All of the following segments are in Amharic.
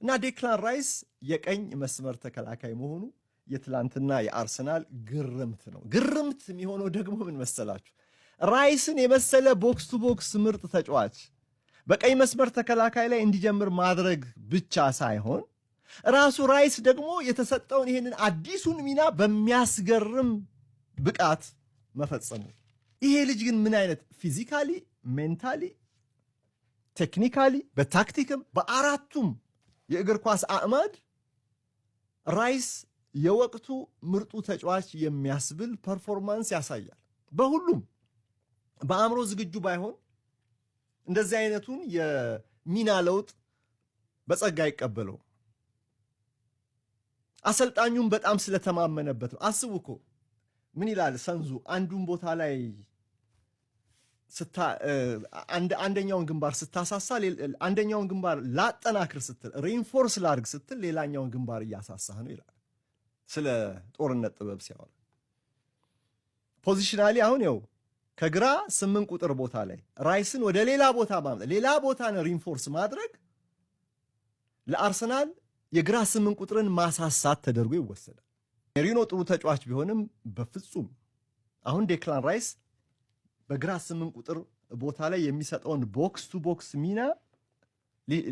እና ዴክላን ራይስ የቀኝ መስመር ተከላካይ መሆኑ የትላንትና የአርሰናል ግርምት ነው። ግርምት የሚሆነው ደግሞ ምን መሰላችሁ? ራይስን የመሰለ ቦክስ ቱ ቦክስ ምርጥ ተጫዋች በቀኝ መስመር ተከላካይ ላይ እንዲጀምር ማድረግ ብቻ ሳይሆን ራሱ ራይስ ደግሞ የተሰጠውን ይሄንን አዲሱን ሚና በሚያስገርም ብቃት መፈጸሙ። ይሄ ልጅ ግን ምን አይነት ፊዚካሊ፣ ሜንታሊ፣ ቴክኒካሊ፣ በታክቲክም በአራቱም የእግር ኳስ አዕማድ ራይስ የወቅቱ ምርጡ ተጫዋች የሚያስብል ፐርፎርማንስ ያሳያል። በሁሉም በአእምሮ ዝግጁ ባይሆን እንደዚህ አይነቱን የሚና ለውጥ በጸጋ ይቀበለው። አሰልጣኙም በጣም ስለተማመነበት ነው። አስቡ እኮ ምን ይላል ሰንዙ አንዱን ቦታ ላይ አንደኛውን ግንባር ስታሳሳ አንደኛውን ግንባር ላጠናክር ስትል ሪኢንፎርስ ላድርግ ስትል ሌላኛውን ግንባር እያሳሳህ ነው ይላል። ስለ ጦርነት ጥበብ ሲያወራ ፖዚሽናሊ አሁን ያው ከግራ 8 ቁጥር ቦታ ላይ ራይስን ወደ ሌላ ቦታ ማምጣት ሌላ ቦታን ሪኢንፎርስ ማድረግ ለአርሰናል የግራ 8 ቁጥርን ማሳሳት ተደርጎ ይወሰዳል። ሜሪኖ ጥሩ ተጫዋች ቢሆንም በፍጹም አሁን ዴክላን ራይስ በግራ 8 ቁጥር ቦታ ላይ የሚሰጠውን ቦክስ ቱ ቦክስ ሚና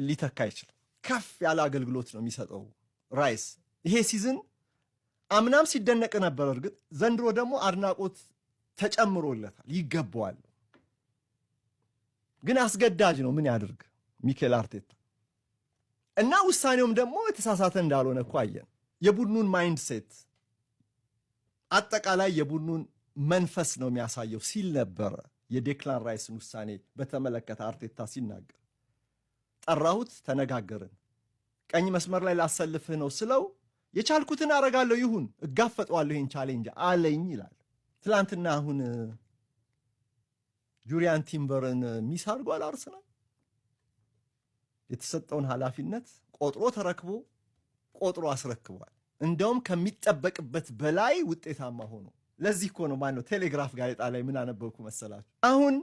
ሊተካ አይችልም። ከፍ ያለ አገልግሎት ነው የሚሰጠው ራይስ። ይሄ ሲዝን አምናም ሲደነቅ ነበር። እርግጥ ዘንድሮ ደግሞ አድናቆት ተጨምሮለታል፣ ይገባዋል። ግን አስገዳጅ ነው። ምን ያድርግ ሚኬል አርቴታ እና ውሳኔውም ደግሞ የተሳሳተ እንዳልሆነ እኮ አየን። የቡድኑን ማይንድ ሴት አጠቃላይ የቡድኑን መንፈስ ነው የሚያሳየው ሲል ነበረ የዴክላን ራይስን ውሳኔ በተመለከተ አርቴታ ሲናገር። ጠራሁት፣ ተነጋገርን፣ ቀኝ መስመር ላይ ላሰልፍህ ነው ስለው የቻልኩትን አረጋለሁ፣ ይሁን እጋፈጠዋለሁ ይህን ቻሌንጅ አለኝ ይላል። ትላንትና አሁን ጁሪያን ቲምበርን ሚስ አድርጓል አርሰናል። የተሰጠውን ኃላፊነት ቆጥሮ ተረክቦ ቆጥሮ አስረክቧል። እንደውም ከሚጠበቅበት በላይ ውጤታማ ሆኖ። ለዚህ እኮ ነው ማነው ቴሌግራፍ ጋዜጣ ላይ ምን አነበብኩ መሰላችሁ? አሁን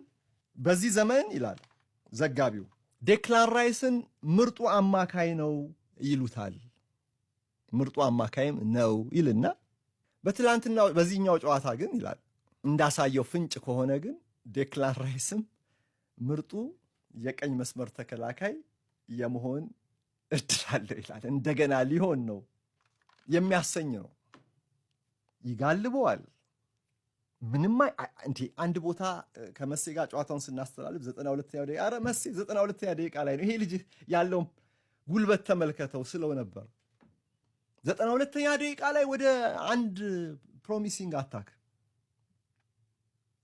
በዚህ ዘመን ይላል ዘጋቢው ዴክላን ራይስን ምርጡ አማካይ ነው ይሉታል። ምርጡ አማካይም ነው ይልና በትላንትና በዚህኛው ጨዋታ ግን ይላል እንዳሳየው ፍንጭ ከሆነ ግን ዴክላን ራይስም ምርጡ የቀኝ መስመር ተከላካይ የመሆን እድል አለው ይላል። እንደገና ሊሆን ነው የሚያሰኝ ነው። ይጋልበዋል። ምንም እንዴ አንድ ቦታ ከመሴ ጋር ጨዋታውን ስናስተላልፍ 92ኛው ደቂቃ አረ መሴ 92ኛ ደቂቃ ላይ ነው ይሄ ልጅ ያለው ጉልበት ተመልከተው ስለው ነበር። 92ኛ ደቂቃ ላይ ወደ አንድ ፕሮሚሲንግ አታክ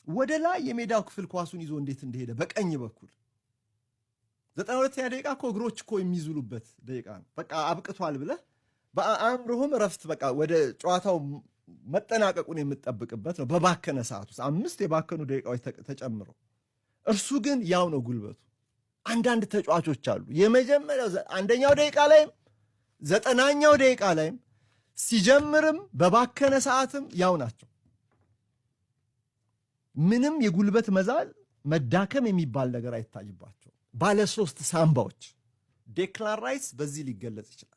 ወደ ላይ የሜዳው ክፍል ኳሱን ይዞ እንዴት እንደሄደ በቀኝ በኩል 92ኛ ደቂቃ እኮ እግሮች እኮ የሚዝሉበት ደቂቃ ነው። በቃ አብቅቷል ብለህ በአእምሮህም ረፍት በቃ ወደ ጨዋታው መጠናቀቁን የምትጠብቅበት ነው። በባከነ ሰዓት ውስጥ 5 የባከኑ ደቂቃዎች ተጨምረው እርሱ ግን ያው ነው ጉልበቱ። አንዳንድ ተጫዋቾች አሉ የመጀመሪያው አንደኛው ደቂቃ ላይም 90ኛው ደቂቃ ላይም ሲጀምርም በባከነ ሰዓትም ያው ናቸው። ምንም የጉልበት መዛል መዳከም የሚባል ነገር አይታይባቸው። ባለ 3 ሳምባዎች ዴክላን ራይስ በዚህ ሊገለጽ ይችላል።